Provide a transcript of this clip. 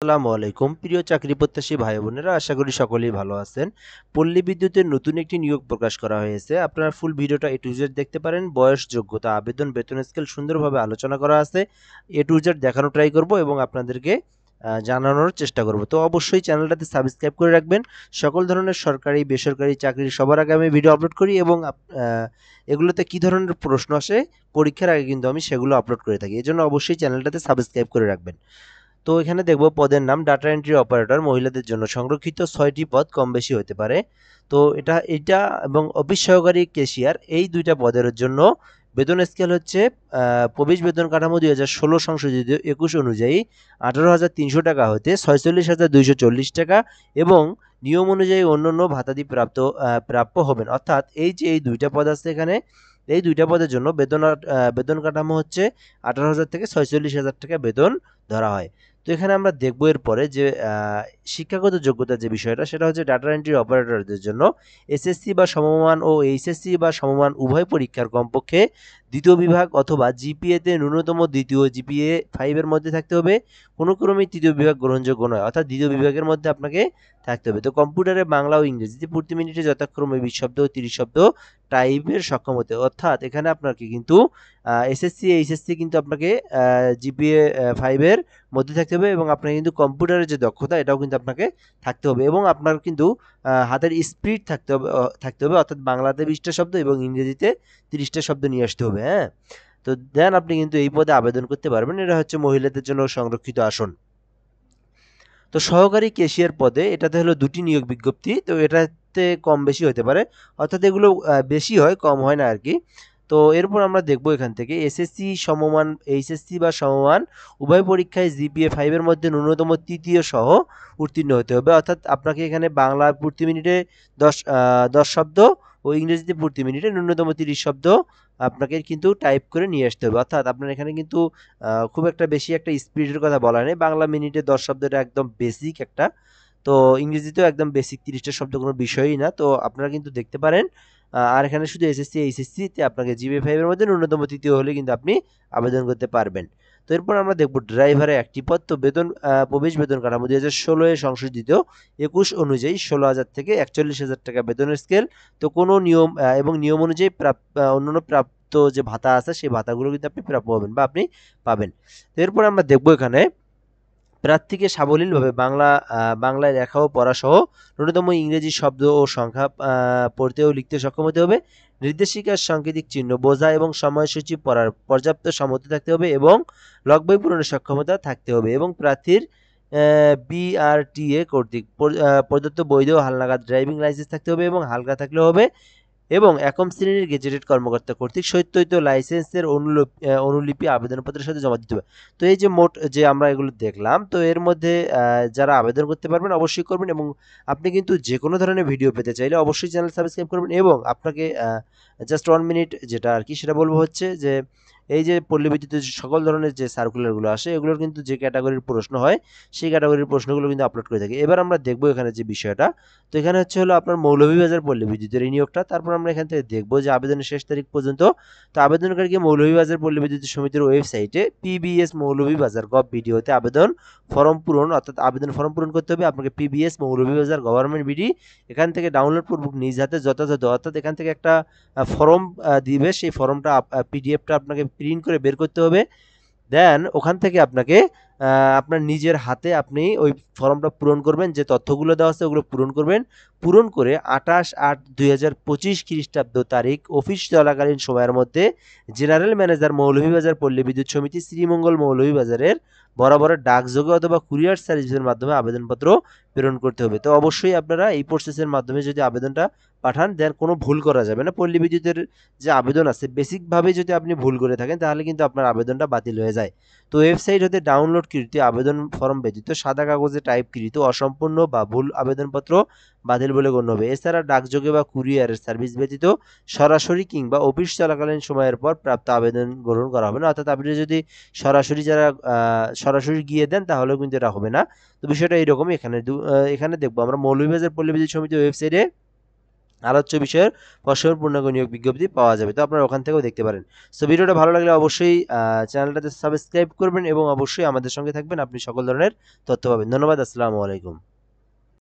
আসসালামু আলাইকুম প্রিয় চাকরি প্রত্যাশী ভাই বোনেরা, আশা করি সকলেই ভালো আছেন। পল্লী বিদ্যুতের নতুন একটি নিয়োগ প্রকাশ করা হয়েছে। আপনারা ফুল ভিডিওটা এ টু জেড দেখতে পারেন। বয়স, যোগ্যতা, আবেদন, বেতন স্কেল সুন্দরভাবে আলোচনা করা আছে। এ টু জেড দেখানো ট্রাই করব এবং আপনাদেরকে জানানোর চেষ্টা করব। তো অবশ্যই চ্যানেলটাতে সাবস্ক্রাইব করে রাখবেন। সকল ধরনের সরকারি বেসরকারি চাকরির সবার আগে আমি ভিডিও আপলোড করি এবং এগুলোতে কী ধরনের প্রশ্ন আসে পরীক্ষার আগে কিন্তু আমি সেগুলো আপলোড করে থাকি। এজন্য অবশ্যই চ্যানেলটাতে সাবস্ক্রাইব করে রাখবেন। তো এখানে দেখব পদের নাম ডাটা এন্ট্রি অপারেটর, মহিলাদের জন্য সংরক্ষিত ৬টি পদ, কম বেশি হতে পারে। তো এটা এবং অফিস সহকারী ক্যাশিয়ার, এই দুইটা পদের জন্য বেতন স্কেল হচ্ছে প্রবেশ বেতন কাঠামো ২০১৬ সংশোধিত ২১ অনুযায়ী ১৮,৩০০ টাকা হতে ৪৬,২৪০ টাকা এবং নিয়ম অনুযায়ী অন্যান্য ভাতাদি প্রাপ্য হবেন। অর্থাৎ এই দুইটা পদ আছে এখানে, এই দুইটা পদের জন্য বেতন কাঠামো হচ্ছে ১৮,০০০ থেকে ৪৬,০০০ টাকা বেতন ধরা হয়। তো এখানে আমরা দেখব এরপরে যে শিক্ষাগত যোগ্যতার যে বিষয়টা, সেটা হচ্ছে ডাটা এন্ট্রি অপারেটরদের জন্য এসএসসি বা সমমান ও এইচএসসি বা সমমান উভয় পরীক্ষার কমপক্ষে দ্বিতীয় বিভাগ অথবা জিপিএতে ন্যূনতম দ্বিতীয় জিপিএ 5 এর মধ্যে থাকতে হবে। কোনো ক্রমেই তৃতীয় বিভাগ গ্রহণযোগ্য নয়, অর্থাৎ দ্বিতীয় বিভাগের মধ্যে আপনাকে থাকতে হবে। তো কম্পিউটারে বাংলা ও ইংরেজিতে প্রতি মিনিটে যথাক্রমে 20 শব্দ ও 30 শব্দ টাইপের সক্ষম হতে, অর্থাৎ এখানে আপনাকে কিন্তু এসএসসি এইচএসসি কিন্তু আপনাকে জিপিএ 5 এর মধ্যে থাকতে হবে এবং আপনার কিন্তু কম্পিউটারের যে দক্ষতা এটাও কিন্তু আপনাকে থাকতে হবে এবং আপনার কিন্তু হাতের স্পিড থাকতে হবে, অর্থাৎ বাংলাতে 20টা শব্দ এবং ইংরেজিতে 30টা শব্দ নিয়ে আসতে হবে। হ্যাঁ, তো দেন আপনি কিন্তু এই পদে আবেদন করতে পারবেন। এটা হচ্ছে মহিলাদের জন্য সংরক্ষিত আসন। তো সহকারী ক্যাশিয়ার পদে এটাতে হলো 2টি নিয়োগ বিজ্ঞপ্তি। তো এটাতে কম বেশি হতে পারে, অর্থাৎ এগুলো বেশি হয়, কম হয় না আর কি। তো এরপর আমরা দেখব এখান থেকে এসএসসি সমমান এইচএসসি বা সমমান উভয় পরীক্ষায় জিপিএ 5 এর মধ্যে ন্যূনতম তৃতীয় সহ উত্তীর্ণ হতে হবে। অর্থাৎ আপনাকে এখানে বাংলা প্রতি মিনিটে 10 শব্দ ও ইংরেজিতে প্রতি মিনিটে ন্যূনতম 30 শব্দ আপনাকে কিন্তু টাইপ করে নিয়ে আসতে হবে। অর্থাৎ আপনার এখানে কিন্তু খুব একটা বেশি একটা স্পিডের কথা বলা নেই। বাংলা মিনিটে 10 শব্দটা একদম বেসিক একটা। তো ইংরেজিতেও একদম বেসিক 30টা শব্দ কোনো বিষয়ই না। তো আপনারা কিন্তু দেখতে পারেন। আর এখানে শুধু এসএসসি, এইচএসসি তে আপনাকে জিপিএ 5 এর মধ্যে ন্যূনতম তৃতীয় হলে কিন্তু আপনি আবেদন করতে পারবেন। তো এরপর আমরা দেখব ড্রাইভারের একটি পদ। তো প্রবেশ বেতন কাঠামো ২০১৬ এ সংশোধিত ২১ অনুযায়ী ১৬,০০০ থেকে ৪১,০০০ টাকা বেতনের স্কেল। তো কোনো নিয়ম এবং নিয়ম অনুযায়ী অন্যান্য প্রাপ্ত যে ভাতা আছে সেই ভাতাগুলো কিন্তু আপনি প্রাপ্য হবেন বা আপনি পাবেন। তো এরপর আমরা দেখব এখানে প্রার্থীকে সাবলীলভাবে বাংলায় লেখা ও পড়াসহ ন্যূনতম ইংরেজি শব্দ ও সংখ্যা পড়তে ও লিখতে সক্ষম হতে হবে। নির্দেশিকার সাংকেতিক চিহ্ন বোঝা এবং সময়সূচি পড়ার পর্যাপ্ত সামর্থ্য থাকতে হবে এবং লগ বই পূরণের সক্ষমতা থাকতে হবে এবং প্রার্থীর বিআরটিএ কর্তৃক প্রদত্ত বৈধ হালনাগাদ ড্রাইভিং লাইসেন্স থাকতে হবে এবং হালকা থাকলেও হবে এবং একম শ্রেণীর গেজেটেড কর্মকর্তা কর্তৃক সত্যায়িত লাইসেন্সের অনুলিপি আবেদনপত্রের সাথে জমা দিতে হবে। তো এই যে মোট যে আমরা এগুলো দেখলাম, তো এর মধ্যে যারা আবেদন করতে পারবেন অবশ্যই করবেন এবং আপনি কিন্তু যে কোনো ধরনের ভিডিও পেতে চাইলে অবশ্যই চ্যানেল সাবস্ক্রাইব করবেন এবং আপনাকে জাস্ট 1 মিনিট যেটা আর কি সেটা বলবো হচ্ছে যে এই যে পল্লী বিদ্যুতের সকল ধরনের যে সার্কুলারগুলো আসে এগুলোর কিন্তু যে ক্যাটাগরির প্রশ্ন হয় সেই ক্যাটাগরির প্রশ্নগুলো কিন্তু আপলোড করে থাকি। এবার আমরা দেখবো এখানে যে বিষয়টা, তো এখানে হচ্ছে হলো আপনার মৌলভীবাজার পল্লী বিদ্যুতের এই নিয়োগটা। তারপর আমরা এখান থেকে দেখবো যে আবেদনের শেষ তারিখ পর্যন্ত। তো আবেদনকারীকে মৌলভীবাজার পল্লী বিদ্যুৎ সমিতির ওয়েবসাইটে পিবিএস মৌলভীবাজার গভ ভিডিওতে ফর্ম পূরণ, অর্থাৎ আবেদন ফর্ম পূরণ করতে হবে আপনাকে। পিবিএস মৌলভীবাজার গভর্নমেন্ট বিডি এখান থেকে ডাউনলোড পূর্বক নিজ হাতে যথাযথ, অর্থাৎ এখান থেকে একটা ফর্ম দিবে, সেই ফর্মটা পিডিএফটা আপনাকে প্রিন্ট করে বের করতে হবে। দেন ওখান থেকে আপনাকে আপনার নিজের হাতে আপনি ওই ফর্মটা পূরণ করবেন, যে তথ্যগুলো দেওয়া আছে ওগুলো পূরণ করবেন। পূরণ করে ২৮/৮/২০২৫ খ্রিস্টাব্দ তারিখ অফিস চলাকালীন সময়ের মধ্যে জেনারেল ম্যানেজার মৌলভীবাজার পল্লী বিদ্যুৎ সমিতি শ্রীমঙ্গল মৌলভীবাজারের বরাবরের ডাকযোগে অথবা কুরিয়ার সার্ভিসের মাধ্যমে আবেদনপত্র প্রেরণ করতে হবে। তো অবশ্যই আপনারা এই প্রসেসের মাধ্যমে যদি আবেদনটা পাঠান, দেন কোনো ভুল করা যাবে না। পল্লী বিদ্যুতের যে আবেদন আছে বেসিকভাবে যদি আপনি ভুল করে থাকেন তাহলে কিন্তু আপনার আবেদনটা বাতিল হয়ে যায়। তো ওয়েবসাইট হতে ডাউনলোডকৃত আবেদন ফর্ম ব্যতীত সাদা কাগজে টাইপকৃত অসম্পূর্ণ বা ভুল আবেদনপত্র বাতিল বলে গণ্য হবে। এছাড়া ডাকযোগে বা কুরিয়ারের সার্ভিস ব্যতীত সরাসরি কিংবা অফিস চলাকালীন সময়ের পর প্রাপ্ত আবেদন গ্রহণ করা হবে না। অর্থাৎ আপনি যদি সরাসরি গিয়ে দেন তাহলেও কিন্তু এটা হবে না। তো বিষয়টা এইরকমই। এখানে দেখবো আমরা মৌলভীবাজার পল্লী বিদ্যুৎ সমিতি ওয়েবসাইটে আলোচ্য বিষয়ের পরস্পর পূর্ণাঙ্গ নিয়োগ বিজ্ঞপ্তি পাওয়া যাবে। তো আপনারা ওখান থেকেও দেখতে পারেন। সো ভিডিওটা ভালো লাগলে অবশ্যই চ্যানেলটাতে সাবস্ক্রাইব করবেন এবং অবশ্যই আমাদের সঙ্গে থাকবেন। আপনি সকল ধরনের তথ্য পাবেন। ধন্যবাদ। আসসালামু আলাইকুম।